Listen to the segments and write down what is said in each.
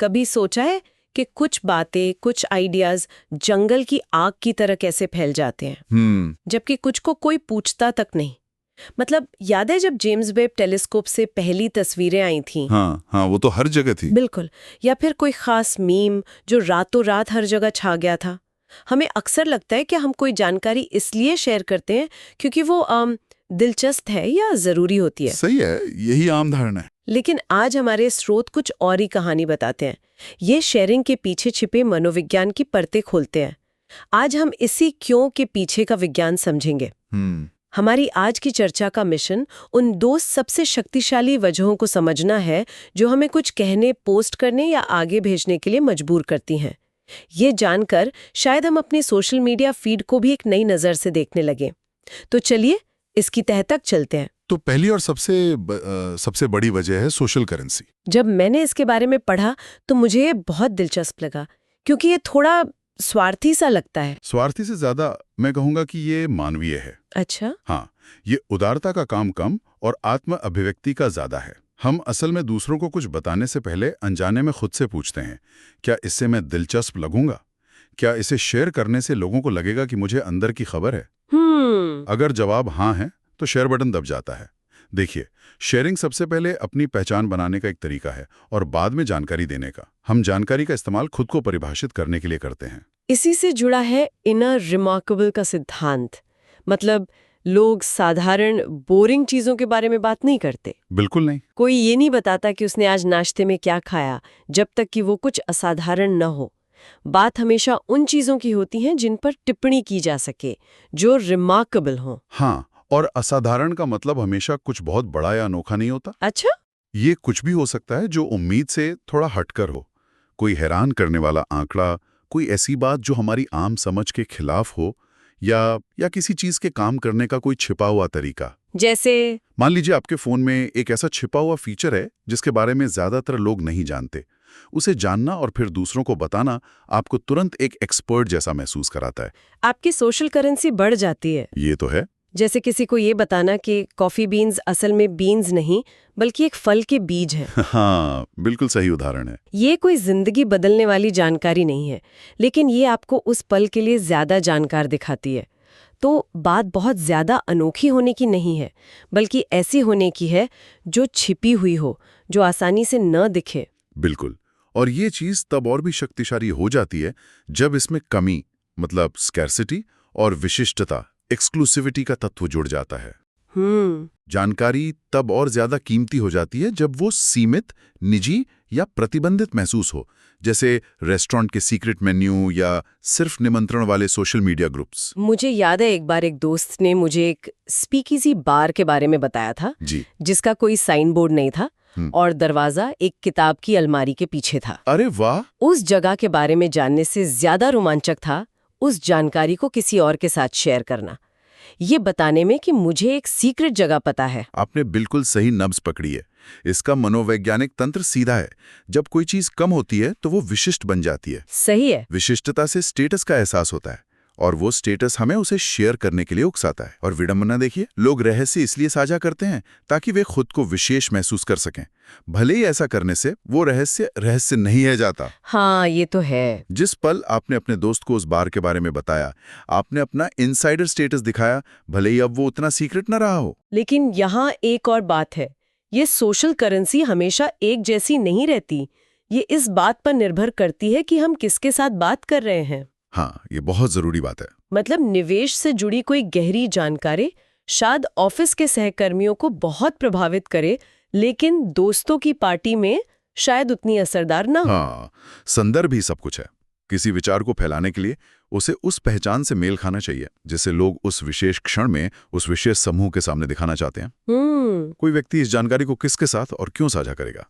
कभी सोचा है कि कुछ बातें, कुछ आइडियाज जंगल की आग की तरह कैसे फैल जाते हैं, जबकि कुछ को कोई पूछता तक नहीं। मतलब याद है जब जेम्स वेब टेलीस्कोप से पहली तस्वीरें आई थीं? हाँ, वो तो हर जगह थी। बिल्कुल। या फिर कोई खास मीम जो रातों रात हर जगह छा गया था। हमें अक्सर लगता है कि हम कोई जानकारी इसलिए शेयर करते हैं क्योंकि वो दिलचस्प है या जरूरी होती है। सही है, यही आम धारणा है। लेकिन आज हमारे स्रोत कुछ और ही कहानी बताते हैं। ये शेयरिंग के पीछे छिपे मनोविज्ञान की परतें खोलते हैं। आज हम इसी क्यों के पीछे का विज्ञान समझेंगे। हमारी आज की चर्चा का मिशन उन दो सबसे शक्तिशाली वजहों को समझना है जो हमें कुछ कहने, पोस्ट करने या आगे भेजने के लिए मजबूर करती हैं। ये जानकर शायद हम अपने सोशल मीडिया फीड को भी एक नई नज़र से देखने लगे। तो चलिए इसकी तह तक चलते हैं। तो पहली और सबसे बड़ी वजह है सोशल करेंसी। जब मैंने इसके बारे में पढ़ा तो मुझे ये बहुत दिलचस्प लगा, क्योंकि ये थोड़ा स्वार्थी सा लगता है। स्वार्थी से ज्यादा मैं कहूंगा कि ये मानवीय है। अच्छा। हाँ, ये उदारता का काम कम और आत्म अभिव्यक्ति का ज्यादा है। हम असल में दूसरों को कुछ बताने से पहले अनजाने में खुद से पूछते हैं, क्या इससे मैं दिलचस्प लगूंगा? क्या इसे शेयर करने से लोगों को लगेगा कि मुझे अंदर की खबर है? अगर जवाब हाँ है तो शेयर बटन दब जाता है। देखिए, शेयरिंग सबसे पहले अपनी पहचान बनाने का एक तरीका है और बाद में जानकारी देने का। हम जानकारी का इस्तेमाल खुद को परिभाषित करने के लिए करते हैं। इसी से जुड़ा है इनर रिमार्केबल का सिद्धांत। मतलब लोग साधारण बोरिंग चीजों के बारे में बात नहीं करते। बिल्कुल नहीं। कोई ये नहीं बताता कि उसने आज नाश्ते में क्या खाया, जब तक कि वो कुछ असाधारण न हो। बात हमेशा उन चीजों की होती है जिन पर टिप्पणी की जा सके, जो रिमार्केबल हो। हाँ, और असाधारण का मतलब हमेशा कुछ बहुत बड़ा या अनोखा नहीं होता। अच्छा। ये कुछ भी हो सकता है जो उम्मीद से थोड़ा हटकर हो। कोई हैरान करने वाला आंकड़ा, कोई ऐसी बात जो हमारी आम समझ के खिलाफ हो, या किसी चीज के काम करने का कोई छिपा हुआ तरीका। जैसे मान लीजिए आपके फोन में एक ऐसा छिपा हुआ फीचर है जिसके बारे में ज्यादातर लोग नहीं जानते। उसे जानना और फिर दूसरों को बताना आपको तुरंत एक एक्सपर्ट जैसा महसूस कराता है। आपकी सोशल करेंसी बढ़ जाती है। ये तो है। जैसे किसी को ये बताना कि कॉफी बीन्स असल में बीन्स नहीं बल्कि एक फल के बीज हैं। हाँ, बिल्कुल सही उदाहरण है। ये कोई जिंदगी बदलने वाली जानकारी नहीं है, लेकिन ये आपको उस पल के लिए ज्यादा जानकार दिखाती है। तो बात बहुत ज्यादा अनोखी होने की नहीं है, बल्कि ऐसी होने की है जो छिपी हुई हो, जो आसानी से न दिखे। बिल्कुल। और ये चीज तब और भी शक्तिशाली हो जाती है जब इसमें कमी, मतलब स्कैर्सिटी, और विशिष्टता, एक्सक्लूसिविटी का तत्व जुड़ जाता है। जानकारी तब और ज्यादा कीमती हो जाती है जब वो सीमित, निजी या प्रतिबंधित महसूस हो, जैसे रेस्टोरेंट के सीक्रेट मेन्यू या सिर्फ निमंत्रण वाले सोशल मीडिया ग्रुप्स। मुझे याद है एक बार एक दोस्त ने मुझे एक स्पीकीजी बार के बारे में बताया था जी, जिसका कोई साइन बोर्ड नहीं था और दरवाजा एक किताब की अलमारी के पीछे था। अरे वाह! उस जगह के बारे में जानने से ज्यादा रोमांचक था उस जानकारी को किसी और के साथ शेयर करना, ये बताने में कि मुझे एक सीक्रेट जगह पता है। आपने बिल्कुल सही नब्ज पकड़ी है। इसका मनोवैज्ञानिक तंत्र सीधा है। जब कोई चीज कम होती है तो वो विशिष्ट बन जाती है। सही है। विशिष्टता से स्टेटस का एहसास होता है और वो स्टेटस हमें उसे शेयर करने के लिए उकसाता है। और विडंबना देखिए, लोग रहस्य इसलिए साझा करते हैं ताकि वे खुद को विशेष महसूस कर सकें, भले ही ऐसा करने से वो रहस्य नहीं है जाता। हाँ, ये तो है। जिस पल आपने अपने दोस्त को उस बार के बारे में बताया, आपने अपना इनसाइडर स्टेटस दिखाया, भले ही अब वो उतना सीक्रेट न रहा हो। लेकिन यहाँ एक और बात है, ये सोशल करेंसी हमेशा एक जैसी नहीं रहती। ये इस बात पर निर्भर करती है कि हम किसके साथ बात कर रहे हैं। हाँ, ये बहुत जरूरी बात है। मतलब निवेश से जुड़ी कोई गहरी जानकारी शायद ऑफिस के सहकर्मियों को बहुत प्रभावित करे, लेकिन दोस्तों की पार्टी में शायद उतनी असरदार ना हो। हाँ, संदर्भ ही सब कुछ है। किसी विचार को फैलाने के लिए उसे उस पहचान से मेल खाना चाहिए जिसे लोग उस विशेष क्षण में उस विशेष समूह के सामने दिखाना चाहते हैं। कोई व्यक्ति इस जानकारी को किसके साथ और क्यों साझा करेगा?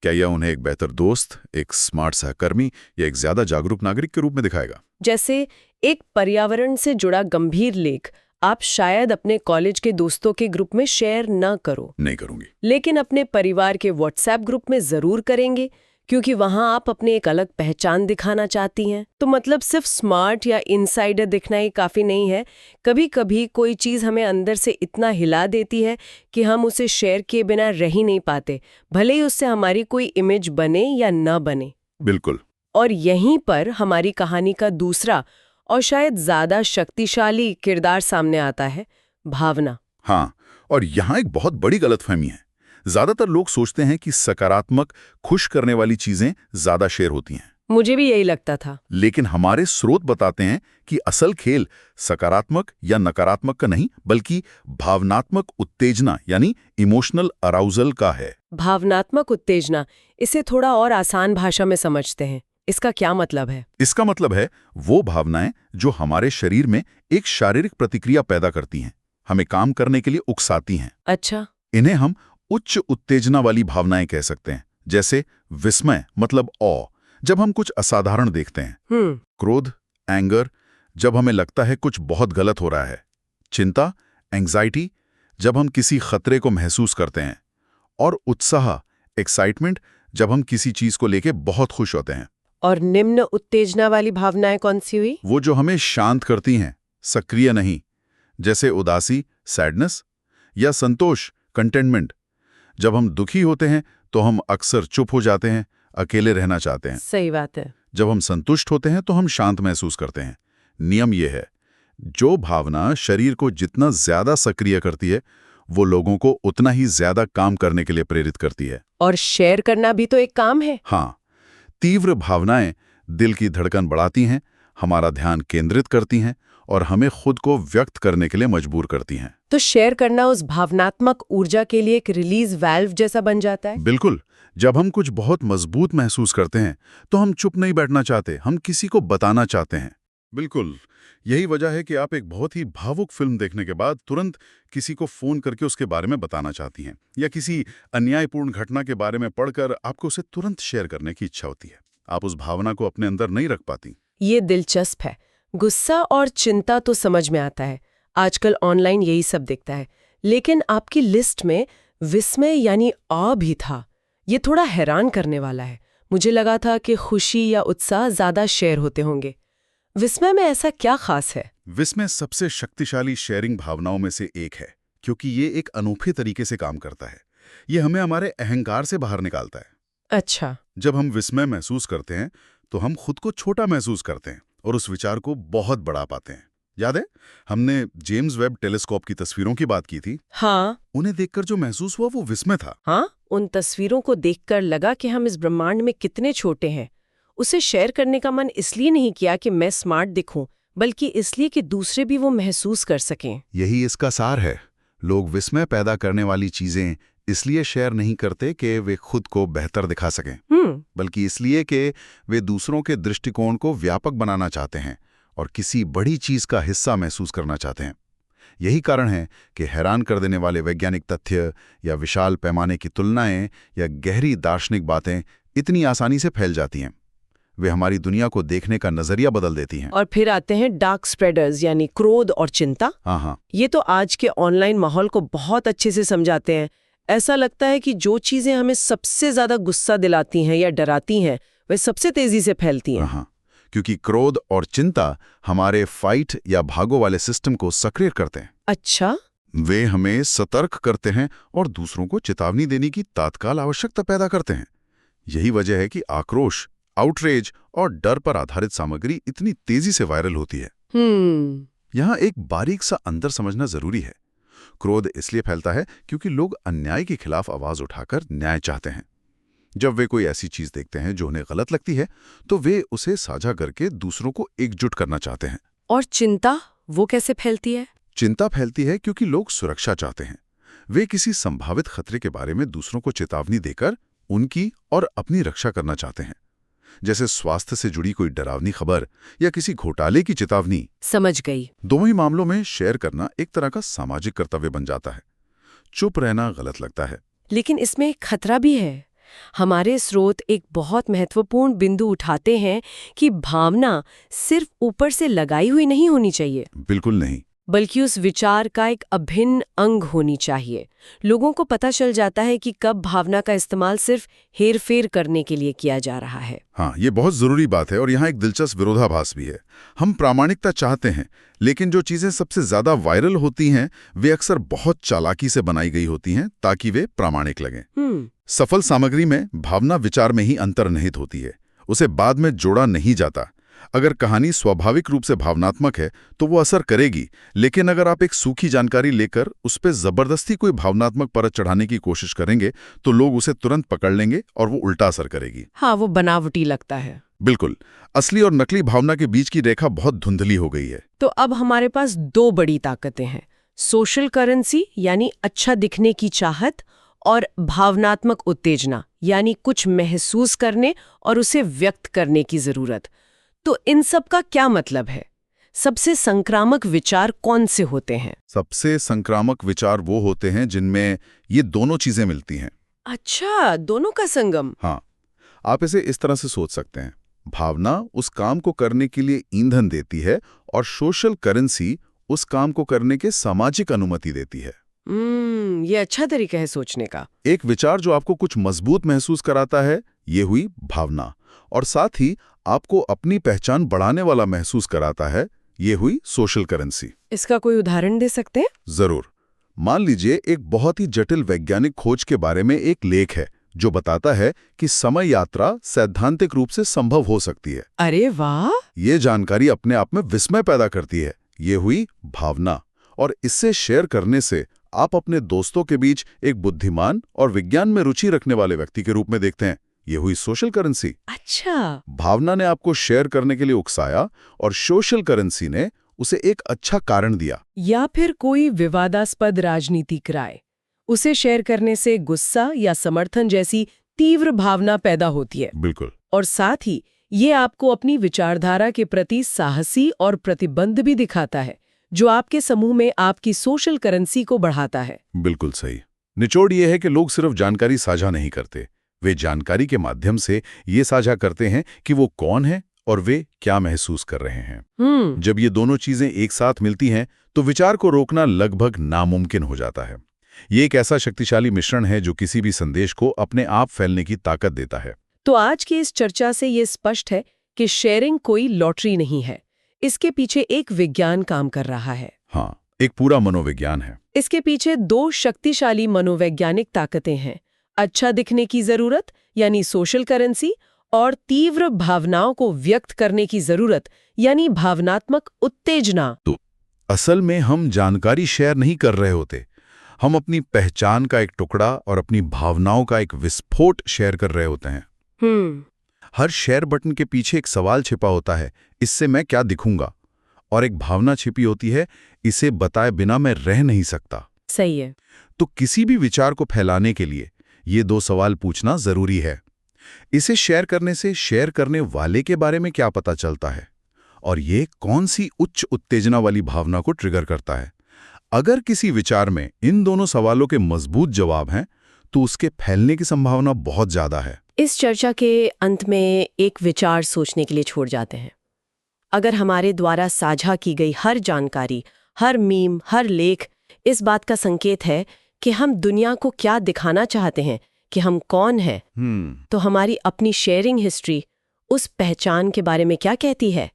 क्या यह उन्हें एक बेहतर दोस्त, एक स्मार्ट सहकर्मी या एक ज्यादा जागरूक नागरिक के रूप में दिखाएगा? जैसे एक पर्यावरण से जुड़ा गंभीर लेख आप शायद अपने कॉलेज के दोस्तों के ग्रुप में शेयर न करो। नहीं करूंगी। लेकिन अपने परिवार के व्हाट्सएप ग्रुप में जरूर करेंगे, क्योंकि वहां आप अपने एक अलग पहचान दिखाना चाहती हैं। तो मतलब सिर्फ स्मार्ट या इनसाइडर दिखना ही काफी नहीं है। कभी कभी कोई चीज हमें अंदर से इतना हिला देती है कि हम उसे शेयर किए बिना रह ही नहीं पाते, भले ही उससे हमारी कोई इमेज बने या न बने। बिल्कुल। और यहीं पर हमारी कहानी का दूसरा और शायद ज्यादा शक्तिशाली किरदार सामने आता है, भावना। हाँ, और यहाँ एक बहुत बड़ी गलतफहमी है। ज्यादातर लोग सोचते हैं कि सकारात्मक, खुश करने वाली चीजें ज्यादा शेयर होती हैं। मुझे भी यही लगता था। लेकिन हमारे स्रोत बताते हैं कि असल खेल सकारात्मक या नकारात्मक का नहीं, बल्कि भावनात्मक उत्तेजना यानी इमोशनल अराउजल का है। भावनात्मक उत्तेजना, इसे थोड़ा और आसान भाषा में समझते हैं। इसका क्या मतलब है? इसका मतलब है वो भावनाएं जो हमारे शरीर में एक शारीरिक प्रतिक्रिया पैदा करती हैं, हमें काम करने के लिए उकसाती हैं। अच्छा। इन्हें हम उच्च उत्तेजना वाली भावनाएं कह सकते हैं, जैसे विस्मय मतलब ऑ, जब हम कुछ असाधारण देखते हैं। क्रोध, एंगर, जब हमें लगता है कुछ बहुत गलत हो रहा है। चिंता, एंग्जाइटी, जब हम किसी खतरे को महसूस करते हैं। और उत्साह, एक्साइटमेंट, जब हम किसी चीज को लेके बहुत खुश होते हैं। और निम्न उत्तेजना वाली भावनाएं कौन सी हुई? वो जो हमें शांत करती हैं, सक्रिय नहीं, जैसे उदासी, सैडनेस, या संतोष, कंटेनमेंट। जब हम दुखी होते हैं तो हम अक्सर चुप हो जाते हैं, अकेले रहना चाहते हैं। सही बात है। जब हम संतुष्ट होते हैं तो हम शांत महसूस करते हैं। नियम यह है, जो भावना शरीर को जितना ज्यादा सक्रिय करती है, वो लोगों को उतना ही ज्यादा काम करने के लिए प्रेरित करती है। और शेयर करना भी तो एक काम है। हाँ, तीव्र भावनाएं दिल की धड़कन बढ़ाती हैं, हमारा ध्यान केंद्रित करती हैं और हमें खुद को व्यक्त करने के लिए मजबूर करती हैं। तो शेयर करना उस भावनात्मक ऊर्जा के लिए एक रिलीज वाल्व जैसा बन जाता है। बिल्कुल। जब हम कुछ बहुत मजबूत महसूस करते हैं तो हम चुप नहीं बैठना चाहते, हम किसी को बताना चाहते हैं। बिल्कुल, यही वजह है कि आप एक बहुत ही भावुक फिल्म देखने के बाद तुरंत किसी को फोन करके उसके बारे में बताना चाहती हैं, या किसी अन्यायपूर्ण घटना के बारे में पढ़कर आपको उसे तुरंत शेयर करने की इच्छा होती है। आप उस भावना को अपने अंदर नहीं रख पाती। ये दिलचस्प है। गुस्सा और चिंता तो समझ में आता है, आजकल ऑनलाइन यही सब दिखता है। लेकिन आपकी लिस्ट में विस्मय यानी आ भी था। ये थोड़ा हैरान करने वाला है। मुझे लगा था कि खुशी या उत्साह ज्यादा शेयर होते होंगे। विस्मय में ऐसा क्या खास है? विस्मय सबसे शक्तिशाली शेयरिंग भावनाओं में से एक है, क्योंकि ये एक अनोखे तरीके से काम करता है। ये हमें हमारे अहंकार से बाहर निकालता है। अच्छा। जब हम विस्मय महसूस करते हैं तो हम खुद को छोटा महसूस करते हैं और उस विचार को बहुत बढ़ा पाते हैं। याद है, हमने जेम्स वेब टेलीस्कोप की तस्वीरों की बात की थी। हाँ। उन्हें देखकर जो महसूस हुआ वो विस्मय था। हाँ, उन तस्वीरों को देखकर लगा कि हम इस ब्रह्मांड में कितने छोटे हैं। उसे शेयर करने का मन इसलिए नहीं किया कि मैं स्मार्ट दिखूं, बल्कि इसलिए कि दूसरे भी वो महसूस कर सकें। यही इसका सार है। लोग विस्मय पैदा करने वाली चीजें इसलिए शेयर नहीं करते कि वे खुद को बेहतर दिखा सकें, बल्कि इसलिए कि वे दूसरों के दृष्टिकोण को व्यापक बनाना चाहते हैं और किसी बड़ी चीज का हिस्सा महसूस करना चाहते हैं। यही कारण है कि हैरान कर देने वाले वैज्ञानिक तथ्य या विशाल पैमाने की तुलनाएं या गहरी दार्शनिक बातें इतनी आसानी से फैल जाती हैं। वे हमारी दुनिया को देखने का नजरिया बदल देती हैं। और फिर आते हैं डार्क स्प्रेडर्स यानी क्रोध और चिंता। हाँ, ये तो आज के ऑनलाइन माहौल को बहुत अच्छे से समझाते हैं। ऐसा लगता है कि जो चीजें हमें सबसे ज्यादा गुस्सा दिलाती हैं या डराती हैं, वे सबसे तेजी से फैलती हैं। हाँ, क्योंकि क्रोध और चिंता हमारे फाइट या भागो वाले सिस्टम को सक्रिय करते हैं। अच्छा। वे हमें सतर्क करते हैं और दूसरों को चेतावनी देने की तात्काल आवश्यकता पैदा करते हैं। यही वजह है कि आक्रोश, आउटरेज और डर पर आधारित सामग्री इतनी तेजी से वायरल होती है। यहाँ एक बारीक सा अंतर समझना जरूरी है। क्रोध इसलिए फैलता है क्योंकि लोग अन्याय के खिलाफ आवाज उठाकर न्याय चाहते हैं। जब वे कोई ऐसी चीज देखते हैं जो उन्हें गलत लगती है, तो वे उसे साझा करके दूसरों को एकजुट करना चाहते हैं। और चिंता, वो कैसे फैलती है? चिंता फैलती है क्योंकि लोग सुरक्षा चाहते हैं। वे किसी संभावित खतरे के बारे में दूसरों को चेतावनी देकर उनकी और अपनी रक्षा करना चाहते हैं, जैसे स्वास्थ्य से जुड़ी कोई डरावनी खबर या किसी घोटाले की चेतावनी। समझ गई। दोनों ही मामलों में शेयर करना एक तरह का सामाजिक कर्तव्य बन जाता है। चुप रहना गलत लगता है। लेकिन इसमें एक खतरा भी है। हमारे स्रोत एक बहुत महत्वपूर्ण बिंदु उठाते हैं कि भावना सिर्फ ऊपर से लगाई हुई नहीं होनी चाहिए। बिल्कुल नहीं, बल्कि उस विचार का एक अभिन्न अंग होनी चाहिए। लोगों को पता चल जाता है कि कब भावना का इस्तेमाल सिर्फ हेरफेर करने के लिए किया जा रहा है। हाँ, ये बहुत जरूरी बात है और यहाँ एक दिलचस्प विरोधाभास भी है। हम प्रामाणिकता चाहते हैं, लेकिन जो चीजें सबसे ज्यादा वायरल होती हैं वे अक्सर बहुत चालाकी से बनाई गई होती हैं ताकि वे प्रामाणिक लगें। सफल सामग्री में भावना विचार में ही अंतर्निहित होती है। उसे बाद में जोड़ा नहीं जाता। अगर कहानी स्वाभाविक रूप से भावनात्मक है तो वो असर करेगी, लेकिन अगर आप एक सूखी जानकारी लेकर उस पर जबरदस्ती कोई भावनात्मक परत चढ़ाने की कोशिश करेंगे तो लोग उसे तुरंत पकड़ लेंगे और वो उल्टा असर करेगी। हाँ, वो बनावटी लगता है। बिल्कुल, असली और नकली भावना के बीच की रेखा बहुत धुंधली हो गई है। तो अब हमारे पास दो बड़ी ताकतें हैं, सोशल करेंसी यानी अच्छा दिखने की चाहत, और भावनात्मक उत्तेजना यानी कुछ महसूस करने और उसे व्यक्त करने की जरूरत। तो इन सब का क्या मतलब है? सबसे संक्रामक विचार कौन से होते हैं? सबसे संक्रामक विचार वो होते हैं जिनमें ये दोनों चीजें मिलती हैं। अच्छा, दोनों का संगम। हाँ, आप इसे इस तरह से सोच सकते हैं। भावना उस काम को करने के लिए ईंधन देती है और सोशल करेंसी उस काम को करने के सामाजिक अनुमति देती है। ये अच्छा तरीका है सोचने का। एक विचार जो आपको कुछ मजबूत महसूस कराता है, ये हुई भावना, और साथ ही आपको अपनी पहचान बढ़ाने वाला महसूस कराता है, ये हुई सोशल करेंसी। इसका कोई उदाहरण दे सकते हैं? जरूर। मान लीजिए एक बहुत ही जटिल वैज्ञानिक खोज के बारे में एक लेख है जो बताता है कि समय यात्रा सैद्धांतिक रूप से संभव हो सकती है। अरे वाह! ये जानकारी अपने आप में विस्मय पैदा करती है, ये हुई भावना, और इससे शेयर करने से आप अपने दोस्तों के बीच एक बुद्धिमान और विज्ञान में रुचि रखने वाले व्यक्ति के रूप में देखते हैं, ये हुई सोशल करेंसी। अच्छा, भावना ने आपको शेयर करने के लिए उकसाया और सोशल करेंसी ने उसे एक अच्छा कारण दिया। या फिर कोई विवादास्पद राजनीतिक राय, उसे शेयर करने से गुस्सा या समर्थन जैसी तीव्र भावना पैदा होती है। बिल्कुल। और साथ ही ये आपको अपनी विचारधारा के प्रति साहसी और प्रतिबद्ध भी दिखाता है, जो आपके समूह में आपकी सोशल करेंसी को बढ़ाता है। बिल्कुल सही। निचोड़ ये है कि लोग सिर्फ जानकारी साझा नहीं करते, वे जानकारी के माध्यम से ये साझा करते हैं कि वो कौन है और वे क्या महसूस कर रहे हैं। जब ये दोनों चीजें एक साथ मिलती हैं तो विचार को रोकना लगभग नामुमकिन हो जाता है। ये एक ऐसा शक्तिशाली मिश्रण है जो किसी भी संदेश को अपने आप फैलने की ताकत देता है। तो आज की इस चर्चा से ये स्पष्ट है कि शेयरिंग कोई लॉटरी नहीं है, इसके पीछे एक विज्ञान काम कर रहा है। हाँ, एक पूरा मनोविज्ञान है। इसके पीछे दो शक्तिशाली मनोवैज्ञानिक ताकतें हैं, अच्छा दिखने की जरूरत यानी सोशल करेंसी, और तीव्र भावनाओं को व्यक्त करने की जरूरत यानी भावनात्मक उत्तेजना। तो असल में हम जानकारी शेयर नहीं कर रहे होते, हम अपनी पहचान का एक टुकड़ा और अपनी भावनाओं का एक विस्फोट शेयर कर रहे होते हैं। हर शेयर बटन के पीछे एक सवाल छिपा होता है, इससे मैं क्या दिखूंगा, और एक भावना छिपी होती है, इसे बताए बिना मैं रह नहीं सकता। सही है। तो किसी भी विचार को फैलाने के लिए ये दो सवाल पूछना जरूरी है। इसे शेयर करने से शेयर करने वाले के बारे में क्या पता चलता है, और ये कौन सी उच्च उत्तेजना वाली भावना को ट्रिगर करता है। अगर किसी विचार में इन दोनों सवालों के मजबूत जवाब हैं तो उसके फैलने की संभावना बहुत ज्यादा है। इस चर्चा के अंत में एक विचार सोचने के लिए छोड़ जाते हैं। अगर हमारे द्वारा साझा की गई हर जानकारी, हर मीम, हर लेख इस बात का संकेत है कि हम दुनिया को क्या दिखाना चाहते हैं, कि हम कौन हैं, तो हमारी अपनी शेयरिंग हिस्ट्री उस पहचान के बारे में क्या कहती है,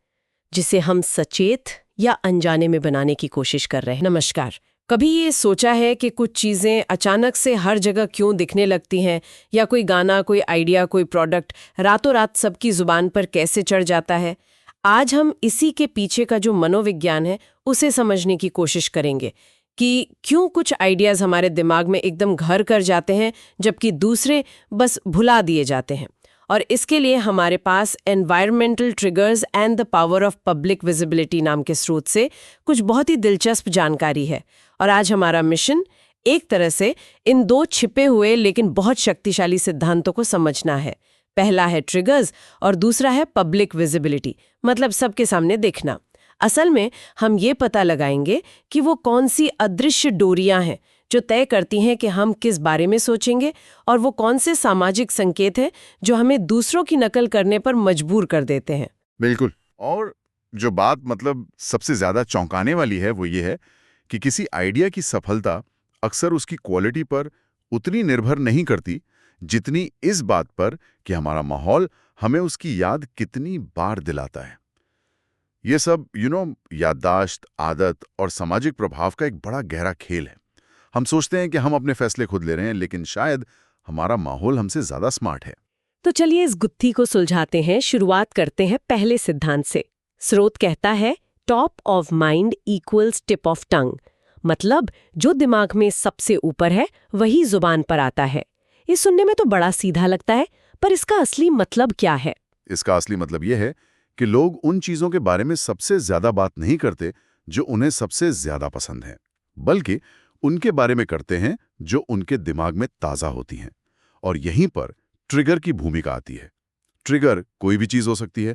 जिसे हम सचेत या अनजाने में बनाने की कोशिश कर रहे हैं। नमस्कार। कभी ये सोचा है कि कुछ चीज़ें अचानक से हर जगह क्यों दिखने लगती हैं, या कोई गाना, कोई आइडिया, कोई प्रोडक्ट रातों रात सबकी जुबान पर कैसे चढ़ जाता है? आज हम इसी के पीछे का जो मनोविज्ञान है उसे समझने की कोशिश करेंगे कि क्यों कुछ आइडियाज़ हमारे दिमाग में एकदम घर कर जाते हैं जबकि दूसरे बस भुला दिए जाते हैं। और इसके लिए हमारे पास environmental triggers and the power of public visibility नाम के स्रोत से कुछ बहुत ही दिलचस्प जानकारी है। और आज हमारा मिशन एक तरह से इन दो छिपे हुए लेकिन बहुत शक्तिशाली सिद्धांतों को समझना है। पहला है ट्रिगर्स और दूसरा है पब्लिक विजिबिलिटी, मतलब सबके सामने दिखना। असल में हम ये पता लगाएंगे कि वो कौन सी अदृश्य डोरियां हैं जो तय करती हैं कि हम किस बारे में सोचेंगे, और वो कौन से सामाजिक संकेत हैं जो हमें दूसरों की नकल करने पर मजबूर कर देते हैं। बिल्कुल। और जो बात मतलब सबसे ज्यादा चौंकाने वाली है वो ये है कि किसी आइडिया की सफलता अक्सर उसकी क्वालिटी पर उतनी निर्भर नहीं करती जितनी इस बात पर कि हमारा माहौल हमें उसकी याद कितनी बार दिलाता है। ये सब याददाश्त, आदत और सामाजिक प्रभाव का एक बड़ा गहरा खेल है। हम सोचते हैं कि हम अपने फैसले खुद ले रहे हैं, लेकिन शायद हमारा माहौल हमसे ज्यादा स्मार्ट है। तो चलिए इस गुत्थी को सुलझाते हैं। शुरुआत करते हैं पहले सिद्धांत से। स्रोत कहता है top of mind equals tip of tongue, मतलब जो दिमाग में सबसे ऊपर है वही जुबान पर आता है। ये सुनने में तो बड़ा सीधा लगता है, पर इसका असली मतलब क्या है? इसका असली मतलब यह है कि लोग उन चीजों के बारे में सबसे ज्यादा बात नहीं करते जो उन्हें सबसे ज्यादा पसंद है, बल्कि उनके बारे में करते हैं जो उनके दिमाग में ताजा होती हैं। और यहीं पर ट्रिगर की भूमिका आती है। ट्रिगर कोई भी चीज हो सकती है,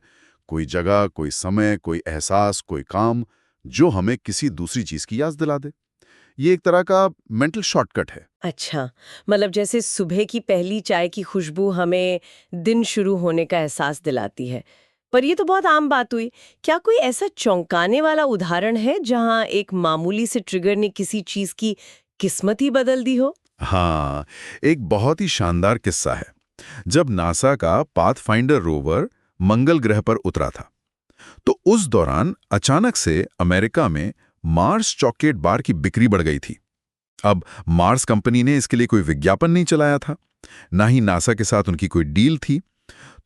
कोई जगह, कोई समय, कोई एहसास, कोई काम, जो हमें किसी दूसरी चीज की याद दिला दे। ये एक तरह का मेंटल शॉर्टकट है। अच्छा, मतलब जैसे सुबह की पहली चाय की खुशबू हमें दिन शुरू होने का एहसास दिलाती है। पर ये तो बहुत आम बात हुई। क्या कोई ऐसा चौंकाने वाला उदाहरण है जहां एक मामूली से ट्रिगर ने किसी चीज की किस्मत ही बदल दी हो? हाँ, एक बहुत ही शानदार किस्सा है। जब नासा का पाथफाइंडर रोवर मंगल ग्रह पर उतरा था, तो उस दौरान अचानक से अमेरिका में मार्स चॉकलेट बार की बिक्री बढ़ गई थी। अब मार्स कंपनी ने इसके लिए कोई विज्ञापन नहीं चलाया था, ना ही नासा के साथ उनकी कोई डील थी।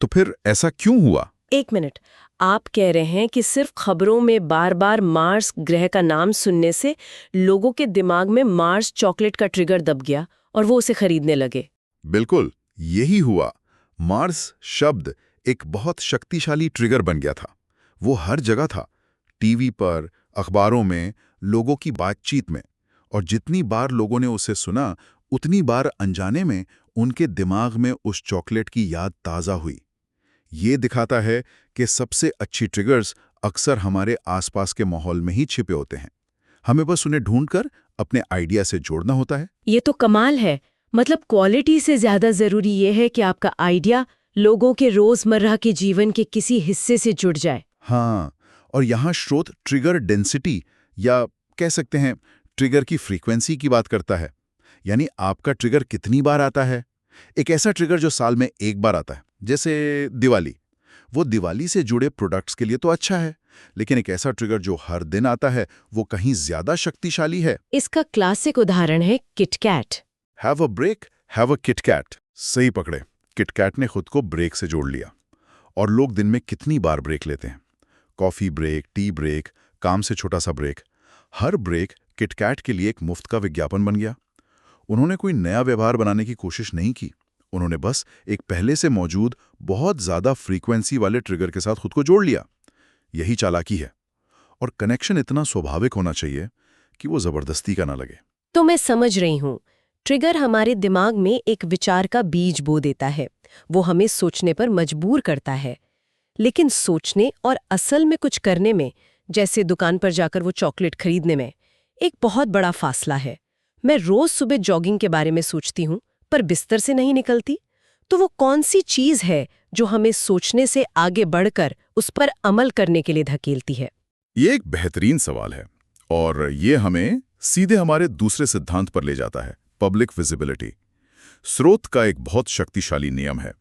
तो फिर ऐसा क्यों हुआ? एक मिनट, आप कह रहे हैं कि सिर्फ खबरों में बार बार मार्स ग्रह का नाम सुनने से लोगों के दिमाग में मार्स चॉकलेट का ट्रिगर दब गया और वो उसे खरीदने लगे? बिल्कुल, यही हुआ। मार्स शब्द एक बहुत शक्तिशाली ट्रिगर बन गया था। वो हर जगह था, टीवी पर, अखबारों में, लोगों की बातचीत में। और जितनी बार लोगों ने उसे सुना, उतनी बार अनजाने में उनके दिमाग में उस चॉकलेट की याद ताज़ा हुई। ये दिखाता है कि सबसे अच्छी ट्रिगर्स अक्सर हमारे आसपास के माहौल में ही छिपे होते हैं। हमें बस उन्हें ढूंढकर अपने आइडिया से जोड़ना होता है। ये तो कमाल है। मतलब क्वालिटी से ज्यादा जरूरी ये है कि आपका आइडिया लोगों के रोजमर्रा के जीवन के किसी हिस्से से जुड़ जाए। हाँ, और यहाँ स्रोत ट्रिगर डेंसिटी या कह सकते हैं ट्रिगर की फ्रीक्वेंसी की बात करता है। यानी आपका ट्रिगर कितनी बार आता है। एक ऐसा ट्रिगर जो साल में एक बार आता है, जैसे दिवाली, वो दिवाली से जुड़े प्रोडक्ट्स के लिए तो अच्छा है, लेकिन एक ऐसा ट्रिगर जो हर दिन आता है वो कहीं ज्यादा शक्तिशाली है। इसका क्लासिक उदाहरण है KitKat. Have a break, have a KitKat. सही पकड़े, किटकैट ने खुद को ब्रेक से जोड़ लिया। और लोग दिन में कितनी बार ब्रेक लेते हैं? कॉफी ब्रेक, टी ब्रेक, काम से छोटा सा ब्रेक। हर ब्रेक किटकैट के लिए एक मुफ्त का विज्ञापन बन गया। उन्होंने कोई नया व्यवहार बनाने की कोशिश नहीं की, उन्होंने बस एक पहले से मौजूद बहुत ज्यादा फ्रीक्वेंसी वाले ट्रिगर के साथ खुद को जोड़ लिया। यही चालाकी है। और कनेक्शन इतना स्वाभाविक होना चाहिए कि वो जबरदस्ती का ना लगे। तो मैं समझ रही हूँ, ट्रिगर हमारे दिमाग में एक विचार का बीज बो देता है। वो हमें सोचने पर मजबूर करता है। लेकिन सोचने और असल में कुछ करने में, जैसे दुकान पर जाकर वो चॉकलेट खरीदने में, एक बहुत बड़ा फासला है। मैं रोज सुबह जॉगिंग के बारे में सोचती हूँ, पर बिस्तर से नहीं निकलती। तो वो कौन सी चीज है जो हमें सोचने से आगे बढ़कर उस पर अमल करने के लिए धकेलती है? ये एक बेहतरीन सवाल है, और ये हमें सीधे हमारे दूसरे सिद्धांत पर ले जाता है, पब्लिक विजिबिलिटी। स्रोत का एक बहुत शक्तिशाली नियम है,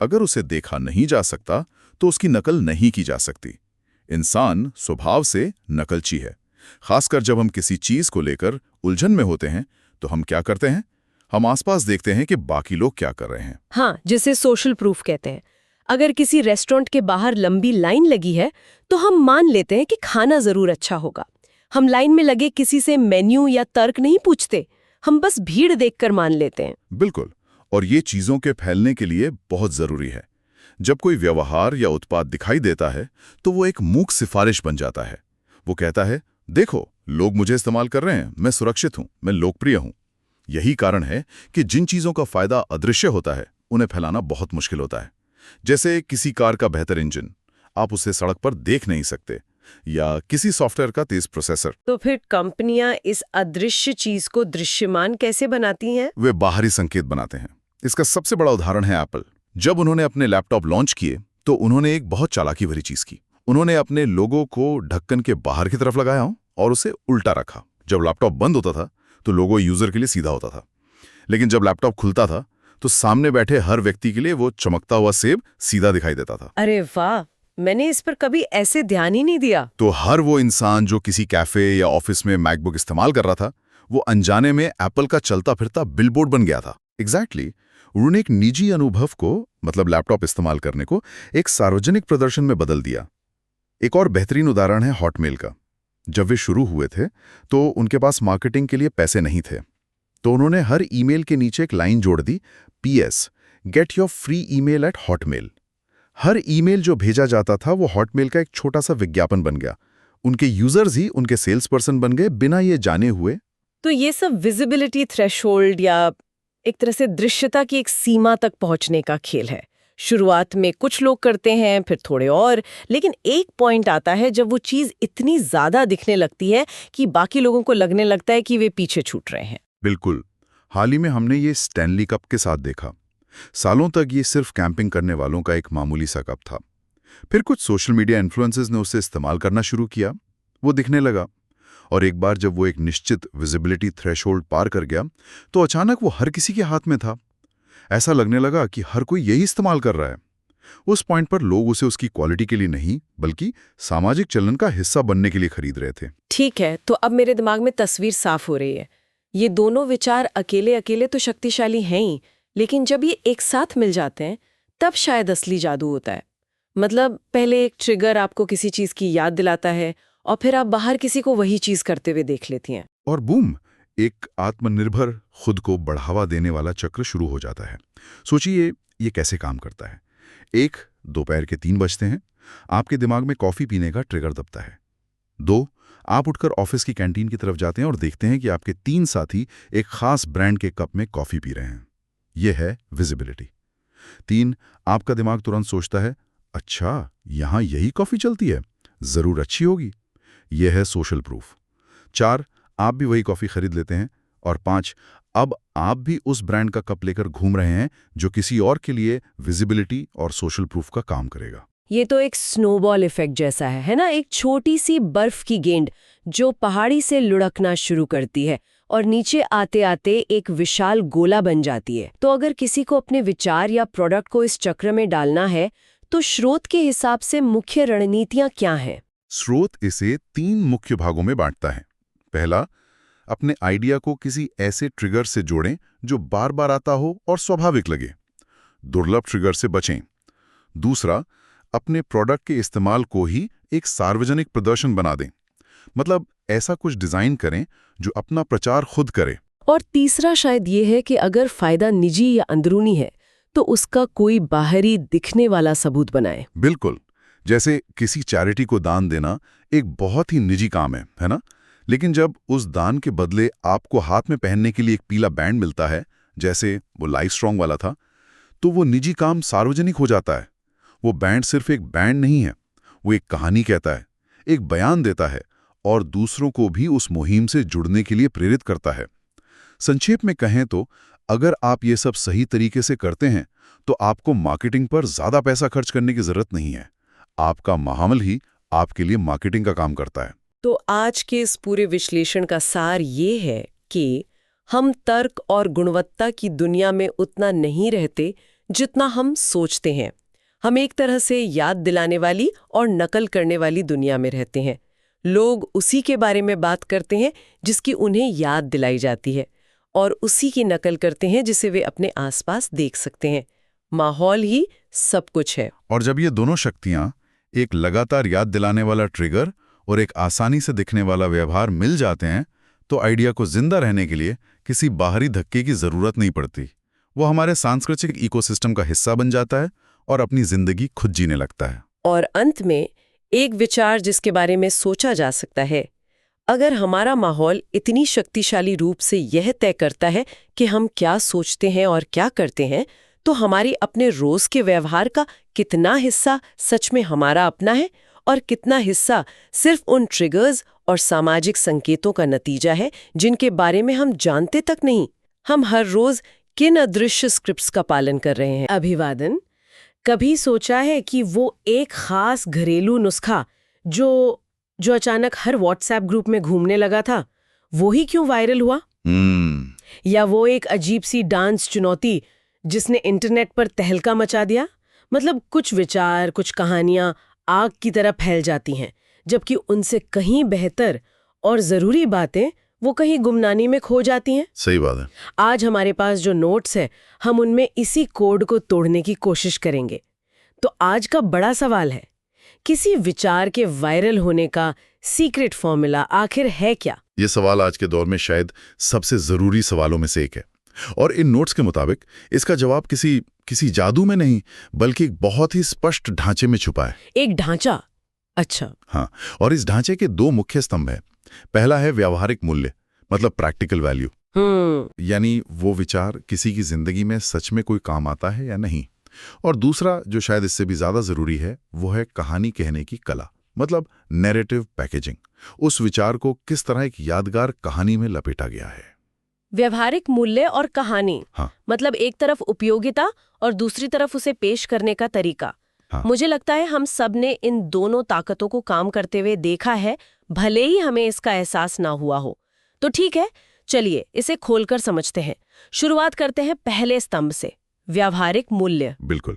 अगर उसे देखा नहीं जा सकता तो उसकी नकल नहीं की जा सकती। इंसान स्वभाव से नकलची है। खासकर जब हम किसी चीज को लेकर उलझन में होते हैं तो हम क्या करते हैं? हम आसपास देखते हैं कि बाकी लोग क्या कर रहे हैं। हाँ, जिसे सोशल प्रूफ कहते हैं। अगर किसी रेस्टोरेंट के बाहर लंबी लाइन लगी है तो हम मान लेते हैं कि खाना जरूर अच्छा होगा। हम लाइन में लगे किसी से मेन्यू या तर्क नहीं पूछते, हम बस भीड़ देखकर मान लेते हैं। बिल्कुल, और ये चीजों के फैलने के लिए बहुत जरूरी है। जब कोई व्यवहार या उत्पाद दिखाई देता है तो वो एक मूक सिफारिश बन जाता है। वो कहता है, देखो लोग मुझे इस्तेमाल कर रहे हैं, मैं सुरक्षित हूं, मैं लोकप्रिय हूं। यही कारण है कि जिन चीजों का फायदा अदृश्य होता है उन्हें फैलाना बहुत मुश्किल होता है। जैसे किसी कार का बेहतर इंजन, आप उसे सड़क पर देख नहीं सकते, या किसी सॉफ्टवेयर का तेज प्रोसेसर। तो फिर कंपनियां इस अदृश्य चीज को दृश्यमान कैसे बनाती हैं? वे बाहरी संकेत बनाते हैं। इसका सबसे बड़ा उदाहरण है एप्पल। जब उन्होंने अपने लैपटॉप लॉन्च किए तो उन्होंने एक बहुत चालाकी भरी चीज की। उन्होंने अपने लोगो को ढक्कन के बाहर की तरफ लगाया और उसे उल्टा रखा। जब लैपटॉप बंद होता था तो लोगो यूजर के लिए सीधा होता था, लेकिन जब लैपटॉप खुलता था तो सामने बैठे हर व्यक्ति के लिए वो चमकता हुआ सेब सीधा दिखाई देता था। अरे वाह, मैंने इस पर कभी ऐसे ध्यान ही नहीं दिया। तो हर वो इंसान जो किसी कैफे या ऑफिस में मैकबुक इस्तेमाल कर रहा था, वो अनजाने में एप्पल का चलता फिरता बिलबोर्ड बन गया था। एग्जैक्टली, उन्होंने एक निजी अनुभव को, मतलब लैपटॉप इस्तेमाल करने को, एक सार्वजनिक प्रदर्शन में बदल दिया। एक और बेहतरीन उदाहरण है हॉटमेल का। जब वे शुरू हुए थे तो उनके पास मार्केटिंग के लिए पैसे नहीं थे, तो उन्होंने हर ईमेल के नीचे एक लाइन जोड़ दी, PS get your free email at Hotmail. Her email जो भेजा जाता था वो हॉटमेल का एक छोटा सा विज्ञापन बन गया। उनके यूजर्स ही उनके सेल्स पर्सन बन गए बिना ये जाने हुए। तो ये सब विजिबिलिटी थ्रेशोल्ड या एक तरह से दृश्यता की एक सीमा तक पहुंचने का खेल है। शुरुआत में कुछ लोग करते हैं, फिर थोड़े और, लेकिन एक पॉइंट आता है जब वो चीज इतनी ज्यादा दिखने लगती है कि बाकी लोगों को लगने लगता है कि वे पीछे छूट रहे हैं। बिल्कुल। हाल ही में हमने ये स्टैनली कप के साथ देखा। सालों तक ये सिर्फ कैंपिंग करने वालों का एक मामूली सा कप था। फिर कुछ सोशल मीडिया इन्फ्लुएंसर्स ने उसे इस्तेमाल करना शुरू किया, वो दिखने लगा, और एक बार जब वो एक निश्चित विजिबिलिटी थ्रेशोल्ड पार कर गया तो अचानक वो हर किसी के हाथ में था। ऐसा लगने लगा कि हर कोई यही इस्तेमाल कर रहा है। उस पॉइंट पर लोग उसे उसकी क्वालिटी के लिए नहीं बल्कि सामाजिक चलन का हिस्सा बनने के लिए खरीद रहे थे। ठीक है, तो अब मेरे दिमाग में तस्वीर साफ हो रही है। ये दोनों विचार अकेले अकेले तो शक्तिशाली हैं ही, लेकिन जब ये एक साथ मिल जाते हैं तब शायद असली जादू होता है। मतलब पहले एक ट्रिगर आपको किसी चीज की याद दिलाता है और फिर आप बाहर किसी को वही चीज करते हुए देख लेती हैं। और बूम, एक आत्मनिर्भर, खुद को बढ़ावा देने वाला चक्र शुरू हो जाता है। सोचिए ये कैसे काम करता है। एक, दोपहर के 3 बजते हैं, आपके दिमाग में कॉफी पीने का ट्रिगर दबता है। 2, आप उठकर ऑफिस की कैंटीन की तरफ जाते हैं और देखते हैं कि आपके 3 साथी एक खास ब्रांड के कप में कॉफी पी रहे हैं। यह है विजिबिलिटी। 3, आपका दिमाग तुरंत सोचता है, अच्छा यहां यही कॉफी चलती है, जरूर अच्छी होगी। यह है सोशल प्रूफ। 4, आप भी वही कॉफी खरीद लेते हैं। और 5, अब आप भी उस ब्रांड का कप लेकर घूम रहे हैं जो किसी और के लिए विजिबिलिटी और सोशल प्रूफ का काम करेगा। ये तो एक स्नोबॉल इफेक्ट जैसा है ना? एक छोटी सी बर्फ की गेंद जो पहाड़ी से लुढ़कना शुरू करती है और नीचे आते आते एक विशाल गोला बन जाती है। तो अगर किसी को अपने विचार या प्रोडक्ट को इस चक्र में डालना है तो स्रोत के हिसाब से मुख्य रणनीतियां क्या हैं? स्रोत इसे 3 मुख्य भागों में बांटता है। पहला, अपने आइडिया को किसी ऐसे ट्रिगर से जोड़ें जो बार बार आता हो और स्वाभाविक लगे। दुर्लभ ट्रिगर से बचें। दूसरा, अपने प्रोडक्ट के इस्तेमाल को ही एक सार्वजनिक प्रदर्शन बना दें। मतलब ऐसा कुछ डिजाइन करें जो अपना प्रचार खुद करे। और तीसरा शायद ये है कि अगर फायदा निजी या अंदरूनी है तो उसका कोई बाहरी दिखने वाला सबूत बनाए। बिल्कुल। जैसे किसी चैरिटी को दान देना एक बहुत ही निजी काम है ना? लेकिन जब उस दान के बदले आपको हाथ में पहनने के लिए एक पीला बैंड मिलता है, जैसे वो लाइफ स्ट्रॉन्ग वाला था, तो वो निजी काम सार्वजनिक हो जाता है। वो बैंड सिर्फ एक बैंड नहीं है, वो एक कहानी कहता है, एक बयान देता है और दूसरों को भी उस मुहिम से जुड़ने के लिए प्रेरित करता है। संक्षेप में कहें तो अगर आप ये सब सही तरीके से करते हैं तो आपको मार्केटिंग पर ज्यादा पैसा खर्च करने की जरूरत नहीं है। आपका महामल ही आपके लिए मार्केटिंग का काम करता है। तो आज के इस पूरे विश्लेषण का सार ये है कि हम तर्क और गुणवत्ता की दुनिया में उतना नहीं रहते जितना हम सोचते हैं। हम एक तरह से याद दिलाने वाली और नकल करने वाली दुनिया में रहते हैं। लोग उसी के बारे में बात करते हैं जिसकी उन्हें याद दिलाई जाती है और उसी की नकल करते हैं जिसे वे अपने आसपास देख सकते हैं। माहौल ही सब कुछ है। और जब ये दोनों शक्तियां, एक लगातार याद दिलाने वाला ट्रिगर और एक आसानी से दिखने वाला व्यवहार मिल जाते हैं, तो आइडिया को जिंदा रहने के लिए किसी बाहरी धक्के की जरूरत नहीं पड़ती। वो हमारे सांस्कृतिक इकोसिस्टम का हिस्सा बन जाता है और अपनी जिंदगी खुद जीने लगता है। और अंत में एक विचार जिसके बारे में सोचा जा सकता है, अगर हमारा माहौल इतनी शक्तिशाली रूप से यह तय करता है कि हम क्या सोचते हैं और क्या करते हैं, तो हमारी अपने रोज के व्यवहार का कितना हिस्सा सच में हमारा अपना है और कितना हिस्सा सिर्फ उन ट्रिगर्स और सामाजिक संकेतों का नतीजा है जिनके बारे में हम जानते तक नहीं। हम हर रोज किन अदृश्य स्क्रिप्ट्स का पालन कर रहे हैं। अभिवादन, कभी सोचा है कि वो एक खास घरेलू नुस्खा जो अचानक हर व्हाट्सएप ग्रुप में घूमने लगा था, वो ही क्यों वायरल हुआ? या वो एक अजीब सी डांस चुनौती जिसने इंटरनेट पर तहलका मचा दिया? मतलब कुछ विचार, कुछ कहानियां आग की तरह फैल जाती हैं, जबकि उनसे कहीं बेहतर और जरूरी बातें वो कहीं गुमनानी में खो जाती हैं। सही बात है। आज हमारे पास जो नोट्स हैं, हम उनमें इसी कोड को तोड़ने की कोशिश करेंगे। तो आज का बड़ा सवाल है, किसी विचार के वायरल होने का सीक्रेट फॉर्मूला आखिर है क्या? ये सवाल आज के दौर में शायद सबसे जरूरी सवालों में से एक है, और इन नोट्स के मुताबिक इसका जवाब किसी जादू में नहीं, बल्कि एक बहुत ही स्पष्ट ढांचे में छुपा है। एक ढांचा? अच्छा। हाँ, और इस ढांचे के दो मुख्य स्तंभ हैं। पहला है व्यावहारिक मूल्य, मतलब प्रैक्टिकल वैल्यू, यानी वो विचार किसी की जिंदगी में सच में कोई काम आता है या नहीं। और दूसरा, जो शायद इससे भी ज्यादा जरूरी है, वो है कहानी कहने की कला, मतलब नैरेटिव पैकेजिंग। उस विचार को किस तरह एक यादगार कहानी में लपेटा गया है। व्यवहारिक मूल्य और कहानी, हाँ। मतलब एक तरफ उपयोगिता और दूसरी तरफ उसे पेश करने का तरीका। हाँ। मुझे लगता है हम सब ने इन दोनों ताकतों को काम करते हुए देखा है, भले ही हमें इसका एहसास ना हुआ हो। तो ठीक है, चलिए इसे खोलकर समझते हैं। शुरुआत करते हैं पहले स्तंभ से, व्यावहारिक मूल्य। बिल्कुल।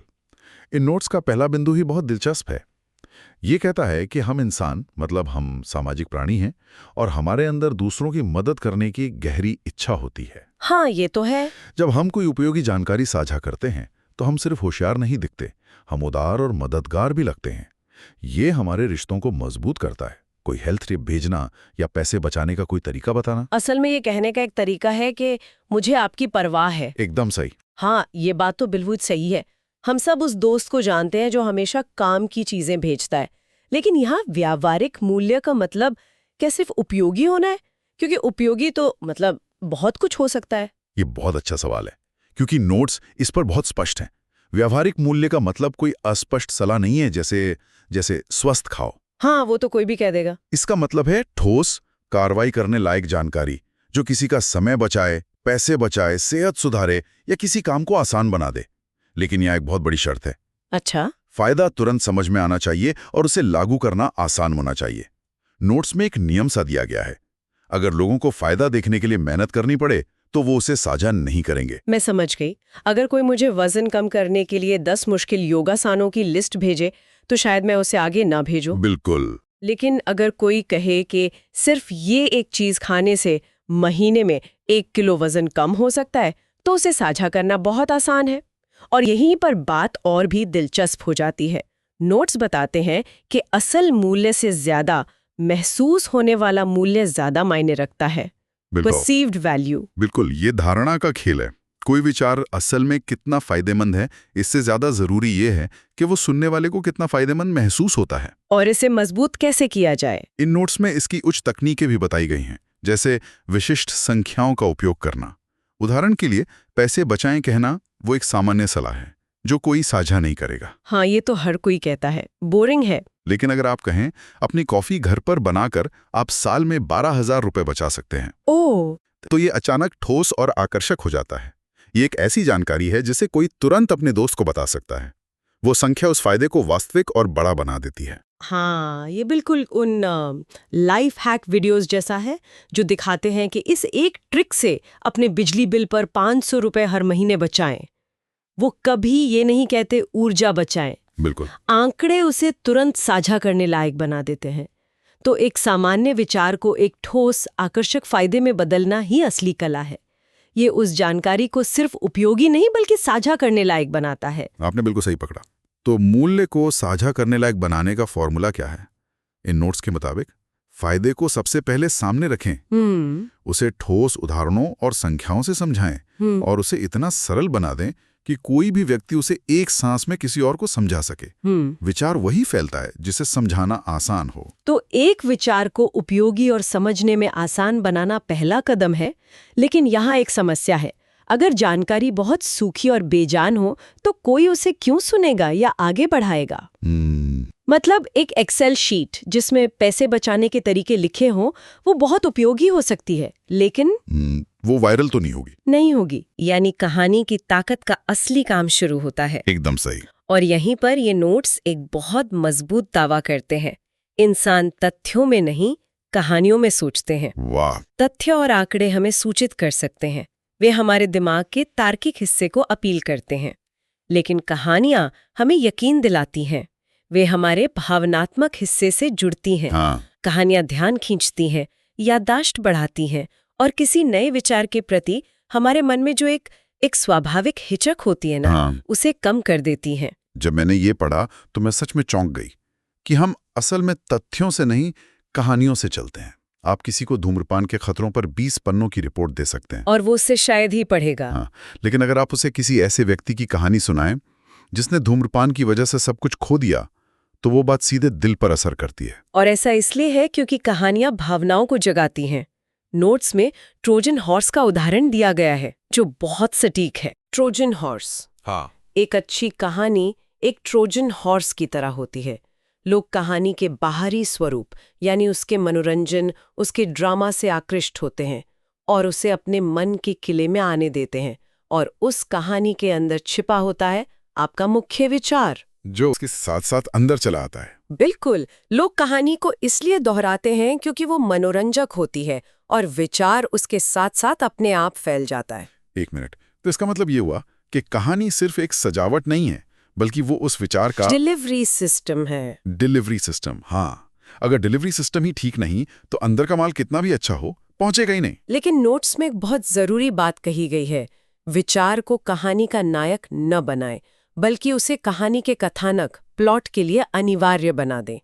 इन नोट्स का पहला बिंदु ही बहुत दिलचस्प है। ये कहता है कि हम इंसान, मतलब हम सामाजिक प्राणी हैं, और हमारे अंदर दूसरों की मदद करने की गहरी इच्छा होती है। हाँ, ये तो है। जब हम कोई उपयोगी जानकारी साझा करते हैं तो हम सिर्फ होशियार नहीं दिखते, हम उदार और मददगार भी लगते हैं। ये हमारे रिश्तों को मजबूत करता है। कोई हेल्थ टिप भेजना या पैसे बचाने का कोई तरीका बताना, असल में ये कहने का एक तरीका है कि मुझे आपकी परवाह है। एकदम सही। हाँ, ये बात तो बिल्कुल सही है। हम सब उस दोस्त को जानते हैं जो हमेशा काम की चीजें भेजता है। लेकिन यहाँ व्यावहारिक मूल्य का मतलब क्या सिर्फ उपयोगी होना है? क्योंकि उपयोगी तो मतलब बहुत कुछ हो सकता है। ये बहुत अच्छा सवाल है, क्योंकि नोट्स इस पर बहुत स्पष्ट हैं। व्यावहारिक मूल्य का मतलब कोई अस्पष्ट सलाह नहीं है, जैसे स्वस्थ खाओ। हाँ, वो तो कोई भी कह देगा। इसका मतलब है ठोस, कार्रवाई करने लायक जानकारी, जो किसी का समय बचाए, पैसे बचाए, सेहत सुधारे या किसी काम को आसान बना दे। लेकिन यह एक बहुत बड़ी शर्त है। अच्छा। फायदा तुरंत समझ में आना चाहिए और उसे लागू करना आसान होना चाहिए। नोट्स में एक नियम सा दिया गया है, अगर लोगों को फायदा देखने के लिए मेहनत करनी पड़े तो वो उसे साझा नहीं करेंगे। मैं समझ गई। अगर कोई मुझे वजन कम करने के लिए 10 मुश्किल योगासनों की लिस्ट भेजे तो शायद मैं उसे आगे ना भेजूं। बिल्कुल। लेकिन अगर कोई कहे कि सिर्फ ये एक चीज खाने से महीने में 1 किलो वजन कम हो सकता है, तो उसे साझा करना बहुत आसान है। और यहीं पर बात और भी दिलचस्प हो जाती है। नोट्स बताते हैं कि असल मूल्य से ज्यादा महसूस होने वाला मूल्य ज्यादा मायने रखता है। Perceived value. बिल्कुल, ये धारणा का खेल है। कोई विचार असल में कितना फायदेमंद है, इससे ज्यादा जरूरी ये है कि वो सुनने वाले को कितना फायदेमंद महसूस होता है। और इसे मजबूत कैसे किया जाए? इन नोट्स में इसकी उच्च तकनीकें भी बताई गई हैं, जैसे विशिष्ट संख्याओं का उपयोग करना। उदाहरण के लिए, पैसे बचाएं कहना वो एक सामान्य सलाह है जो कोई साझा नहीं करेगा। हाँ, ये तो हर कोई कहता है, बोरिंग है। लेकिन अगर आप कहें अपनी कॉफी घर पर बनाकर आप साल में 12,000 रुपए बचा सकते हैं, ओह, तो ये अचानक ठोस और आकर्षक हो जाता है। ये एक ऐसी जानकारी है जिसे कोई तुरंत अपने दोस्त को बता सकता है। वो संख्या उस फायदे को वास्तविक और बड़ा बना देती है। हाँ, ये बिल्कुल उन लाइफ हैक वीडियोस जैसा है जो दिखाते हैं कि इस एक ट्रिक से अपने बिजली बिल पर 500 रुपए हर महीने बचाएं। वो कभी ये नहीं कहते ऊर्जा बचाएं। बिल्कुल। आंकड़े उसे तुरंत साझा करने लायक बना देते हैं। तो एक सामान्य विचार को एक ठोस, आकर्षक फायदे में बदलना ही असली कला है। ये उस जानकारी को सिर्फ उपयोगी नहीं बल्कि साझा करने लायक बनाता है। आपने बिल्कुल सही पकड़ा। तो मूल्य को साझा करने लायक बनाने का फॉर्मूला क्या है? इन नोट्स के मुताबिक फायदे को सबसे पहले सामने रखें, उसे ठोस उदाहरणों और संख्याओं से समझाएं और उसे इतना सरल बना दें कि कोई भी व्यक्ति उसे एक सांस में किसी और को समझा सके। विचार वही फैलता है जिसे समझाना आसान हो। तो एक विचार को उपयोगी और समझने में आसान बनाना पहला कदम है। लेकिन यहाँ एक समस्या है। अगर जानकारी बहुत सूखी और बेजान हो तो कोई उसे क्यों सुनेगा या आगे बढ़ाएगा? मतलब एक एक्सेल शीट जिसमें पैसे बचाने के तरीके लिखे हों, वो बहुत उपयोगी हो सकती है, लेकिन वो वायरल तो नहीं होगी। यानी कहानी की ताकत का असली काम शुरू होता है। एकदम सही। और यहीं पर ये नोट्स एक बहुत मजबूत दावा करते हैं। इंसान तथ्यों में नहीं, कहानियों में सोचते हैं। वाह। तथ्य और आंकड़े हमें सूचित कर सकते हैं, वे हमारे दिमाग के तार्किक हिस्से को अपील करते हैं। लेकिन कहानियां हमें यकीन दिलाती हैं, वे हमारे भावनात्मक हिस्से से जुड़ती हैं। हाँ। कहानियां ध्यान खींचती हैं, याददाश्त बढ़ाती हैं और किसी नए विचार के प्रति हमारे मन में जो एक स्वाभाविक हिचक होती है ना, हाँ। उसे कम कर देती हैं। जब मैंने ये पढ़ा तो मैं सच में चौंक गई कि हम असल में तथ्यों से नहीं, कहानियों से चलते हैं। आप किसी को धूम्रपान के खतरों पर 20 पन्नों की रिपोर्ट दे सकते हैं और वो उससे शायद ही पढ़ेगा। हाँ, लेकिन अगर आप उसे किसी ऐसे व्यक्ति की कहानी सुनाएं जिसने धूम्रपान की वजह से सब कुछ खो दिया, तो वो बात सीधे दिल पर असर करती है। और ऐसा इसलिए है क्योंकि कहानियां भावनाओं को जगाती हैं। नोट्स में ट्रोजन हॉर्स का उदाहरण दिया गया है, जो बहुत सटीक है। ट्रोजन हॉर्स, हाँ, एक अच्छी कहानी एक ट्रोजन हॉर्स की तरह होती है। लोग कहानी के बाहरी स्वरूप यानी उसके मनोरंजन, उसके ड्रामा से आकृष्ट होते हैं और उसे अपने मन के किले में आने देते हैं, और उस कहानी के अंदर छिपा होता है आपका मुख्य विचार, जो उसके साथ साथ अंदर चला आता है। बिल्कुल। लोग कहानी को इसलिए दोहराते हैं क्योंकि वो मनोरंजक होती है और विचार उसके साथ साथ अपने आप फैल जाता है। एक मिनट, तो इसका मतलब ये हुआ कि कहानी सिर्फ एक सजावट नहीं है, बल्कि वो उस विचार का डिलीवरी सिस्टम है। Delivery system. हाँ, अगर डिलीवरी सिस्टम ही ठीक नहीं तो अंदर का माल कितना भी अच्छा हो, पहुंचेगा ही नहीं। लेकिन नोट्स में एक बहुत जरूरी बात कही गई है। विचार को कहानी का नायक न बनाए, बल्कि उसे कहानी के कथानक, प्लॉट के लिए अनिवार्य बना दें।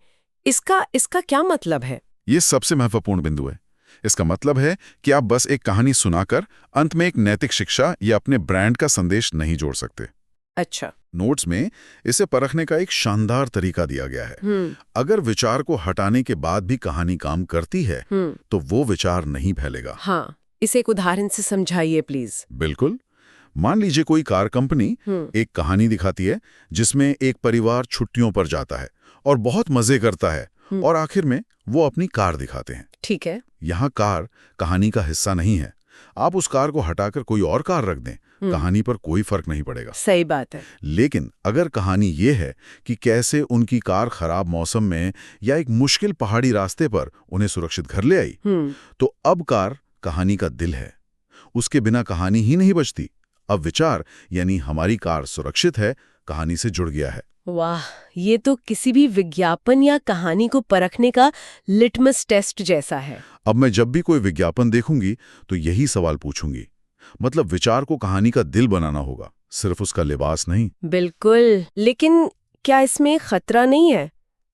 इसका क्या मतलब है? ये सबसे महत्वपूर्ण बिंदु है। इसका मतलब है कि आप बस एक कहानी सुनाकर अंत में एक नैतिक शिक्षा या अपने ब्रांड का संदेश नहीं जोड़ सकते। अच्छा। नोट्स में इसे परखने का एक शानदार तरीका दिया गया है। अगर विचार को हटाने के बाद भी कहानी काम करती है, तो वो विचार नहीं फैलेगा। हाँ, इसे एक उदाहरण से समझाइए प्लीज। बिल्कुल। मान लीजिए कोई कार कंपनी एक कहानी दिखाती है जिसमें एक परिवार छुट्टियों पर जाता है और बहुत मजे करता है, और आखिर में वो अपनी कार दिखाते हैं। ठीक है। यहाँ कार कहानी का हिस्सा नहीं है। आप उस कार को हटाकर कोई और कार रख दें, कहानी पर कोई फर्क नहीं पड़ेगा। सही बात है। लेकिन अगर कहानी ये है कि कैसे उनकी कार खराब मौसम में या एक मुश्किल पहाड़ी रास्ते पर उन्हें सुरक्षित घर ले आई, तो अब कार कहानी का दिल है। उसके बिना कहानी ही नहीं बचती। अब विचार यानी हमारी कार सुरक्षित है, कहानी से जुड़ गया है। वाह, ये तो किसी भी विज्ञापन या कहानी को परखने का लिटमस टेस्ट जैसा है। अब मैं जब भी कोई विज्ञापन देखूंगी तो यही सवाल पूछूंगी, मतलब विचार को कहानी का दिल बनाना होगा, सिर्फ उसका लिबास नहीं। बिल्कुल। लेकिन क्या इसमें खतरा नहीं है?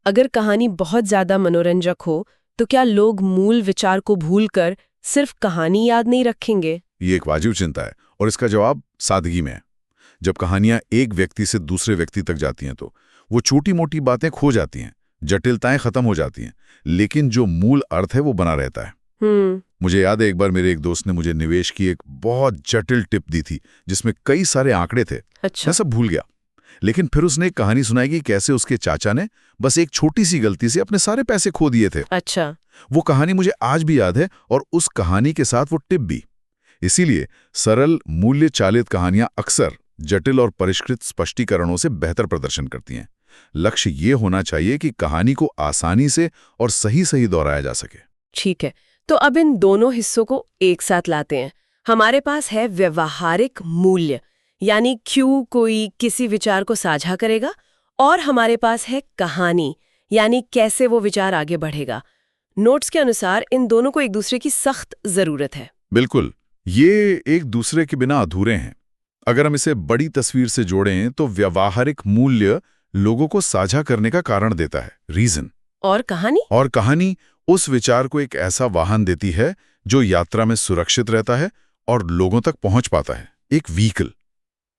अगर कहानी बहुत ज्यादा मनोरंजक हो तो क्या लोग मूल विचार को भूलकर सिर्फ कहानी याद नहीं रखेंगे? ये एक वाजिब चिंता है, और इसका जवाब सादगी में है। जब कहानियां एक व्यक्ति से दूसरे व्यक्ति तक जाती हैं तो वो छोटी मोटी बातें खो जाती हैं, जटिलताएं खत्म हो जाती हैं, लेकिन जो मूल अर्थ है वो बना रहता है। मुझे याद है एक बार मेरे एक दोस्त ने मुझे निवेश की एक बहुत जटिल टिप दी थी जिसमें कई सारे आंकड़े थे। अच्छा। मैं सब भूल गया, लेकिन फिर उसने एक कहानी सुनाई कि कैसे उसके चाचा ने बस एक छोटी सी गलती से अपने सारे पैसे खो दिए थे। अच्छा। वो कहानी मुझे आज भी याद है, और उस कहानी के साथ वो टिप भी। इसीलिए सरल मूल्य चालित कहानियां अक्सर जटिल और परिष्कृत स्पष्टीकरणों से बेहतर प्रदर्शन करती हैं। लक्ष्य ये होना चाहिए कि कहानी को आसानी से और सही दोहराया जा सके। ठीक है, तो अब इन दोनों हिस्सों को एक साथ लाते हैं। हमारे पास है व्यवहारिक मूल्य, यानी क्यों कोई किसी विचार को साझा करेगा, और हमारे पास है कहानी, यानी कैसे वो विचार आगे बढ़ेगा। नोट्स के अनुसार इन दोनों को एक दूसरे की सख्त जरूरत है। बिल्कुल, ये एक दूसरे के बिना अधूरे हैं। अगर हम इसे बड़ी तस्वीर से जोड़ें तो व्यवहारिक मूल्य लोगों को साझा करने का कारण देता है, रीजन। और कहानी उस विचार को एक ऐसा वाहन देती है जो यात्रा में सुरक्षित रहता है और लोगों तक पहुंच पाता है, एक व्हीकल।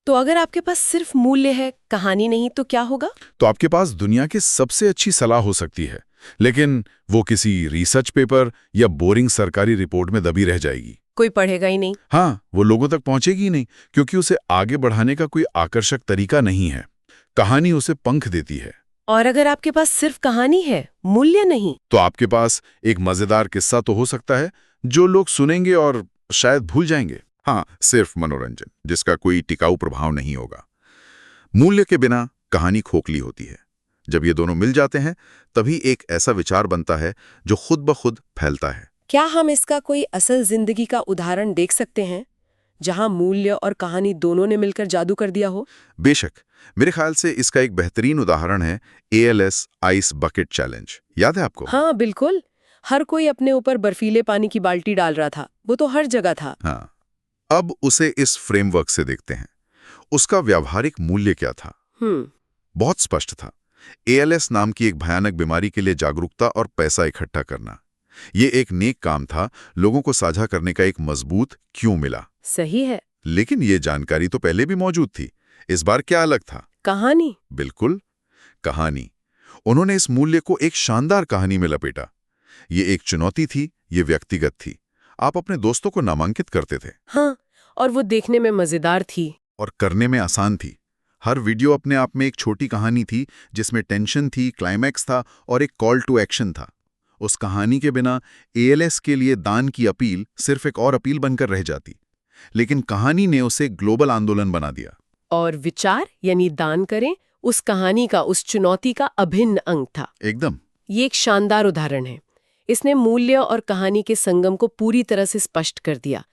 तो अगर आपके पास सिर्फ मूल्य है, कहानी नहीं, तो क्या होगा? तो आपके पास दुनिया की सबसे अच्छी सलाह हो सकती है, लेकिन वो किसी रिसर्च पेपर या बोरिंग सरकारी रिपोर्ट में दबी रह जाएगी। कोई पढ़ेगा ही नहीं। हाँ, वो लोगों तक पहुंचेगी ही नहीं, क्योंकि उसे आगे बढ़ाने का कोई आकर्षक तरीका नहीं है। कहानी उसे पंख देती है। और अगर आपके पास सिर्फ कहानी है, मूल्य नहीं, तो आपके पास एक मजेदार किस्सा तो हो सकता है जो लोग सुनेंगे और शायद भूल जाएंगे। हाँ, सिर्फ मनोरंजन जिसका कोई टिकाऊ प्रभाव नहीं होगा। मूल्य के बिना कहानी खोखली होती है। जब ये दोनों मिल जाते हैं तभी एक ऐसा विचार बनता है जो खुद ब खुद फैलता है। क्या हम इसका कोई असल जिंदगी का उदाहरण देख सकते हैं जहां मूल्य और कहानी दोनों ने मिलकर जादू कर दिया हो? बेशक, मेरे ख्याल से इसका एक बेहतरीन उदाहरण है ALS आइस बकेट चैलेंज। याद है आपको? हाँ बिल्कुल। हर कोई अपने ऊपर बर्फीले पानी की बाल्टी डाल रहा था, वो तो हर जगह था। हाँ, अब उसे इस फ्रेमवर्क से देखते हैं। उसका व्यावहारिक मूल्य क्या था? बहुत स्पष्ट था। ALS नाम की एक भयानक बीमारी के लिए जागरूकता और पैसा इकट्ठा करना। ये एक नेक काम था, लोगों को साझा करने का एक मजबूत क्यों मिला। सही है। लेकिन ये जानकारी तो पहले भी मौजूद थी। इस बार क्या अलग था? कहानी। बिल्कुल, कहानी। उन्होंने इस मूल्य को एक शानदार कहानी में लपेटा। ये एक चुनौती थी, ये व्यक्तिगत थी। आप अपने दोस्तों को नामांकित करते थे। हाँ, और वो देखने में मजेदार थी। और करने में आसान थी। हर वीडियो अपने आप में एक छोटी कहानी थी, जिसमें टेंशन थी, क्लाइमैक्स था और एक कॉल टू एक्शन था। उस कहानी के बिना ALS के लिए दान की अपील सिर्फ एक और अपील बनकर रह जाती। लेकिन कहानी ने उसे ग्लोबल आंदोलन बना दिया। और विचार यानी दान करें, उस कहानी का, उस चुनौती का अभिन्न अंग था। एकदम। ये एक शानदार उदाहरण है। इसने मूल्य और कहानी के संगम को पूरी तरह से स्पष्ट कर दिया।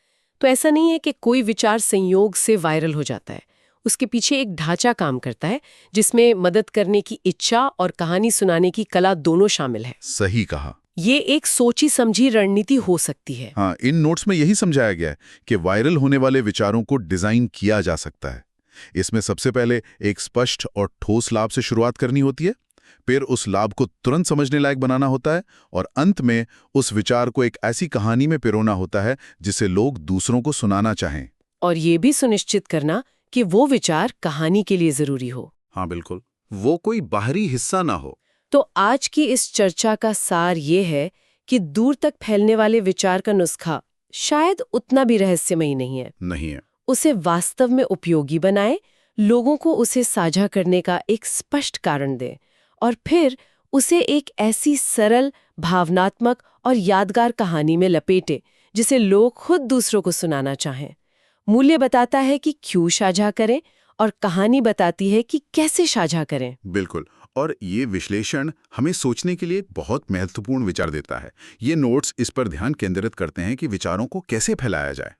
तो ऐसा नहीं है कि कोई विचार संयोग से वायरल हो जाता है। उसके पीछे एक ढांचा काम करता है, जिसमें मदद करने की इच्छा और कहानी सुनाने की कला दोनों शामिल है। सही कहा। ये एक सोची समझी रणनीति हो सकती है। हाँ, इन नोट्स में यही समझाया गया है कि वायरल होने वाले विचारों को डिजाइन किया जा सकता है। इसमें सबसे पहले एक स्पष्ट और ठोस लाभ से शुरुआत करनी होती है, फिर उस लाभ को तुरंत समझने लायक बनाना होता है, और अंत में उस विचार को एक ऐसी कहानी में पिरोना होता है जिसे लोग दूसरों को सुनाना चाहें। और ये भी सुनिश्चित करना कि वो विचार कहानी के लिए जरूरी हो। हाँ बिल्कुल, वो कोई बाहरी हिस्सा ना हो। तो आज की इस चर्चा का सार ये है कि दूर तक फैलने वाले विचार का नुस्खा शायद उतना भी रहस्यमयी नहीं है। उसे वास्तव में उपयोगी बनाए, लोगों को उसे साझा करने का एक स्पष्ट कारण दे, और फिर उसे एक ऐसी सरल, भावनात्मक और यादगार कहानी में लपेटे जिसे लोग खुद दूसरों को सुनाना चाहें। मूल्य बताता है कि क्यों साझा करें, और कहानी बताती है कि कैसे साझा करें। बिल्कुल, और ये विश्लेषण हमें सोचने के लिए बहुत महत्वपूर्ण विचार देता है। ये नोट्स इस पर ध्यान केंद्रित करते हैं कि विचारों को कैसे फैलाया जाए।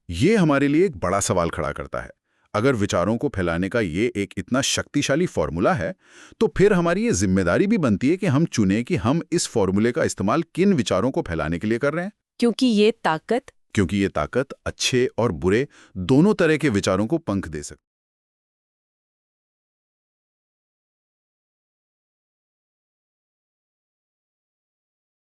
ये हमारे लिए एक बड़ा सवाल खड़ा करता है। अगर विचारों को फैलाने का ये एक इतना शक्तिशाली फॉर्मूला है, तो फिर हमारी ये जिम्मेदारी भी बनती है कि हम चुनें कि हम इस फॉर्मूले का इस्तेमाल किन विचारों को फैलाने के लिए कर रहे हैं। क्योंकि ये ताकत अच्छे और बुरे दोनों तरह के विचारों को पंख दे सकती है।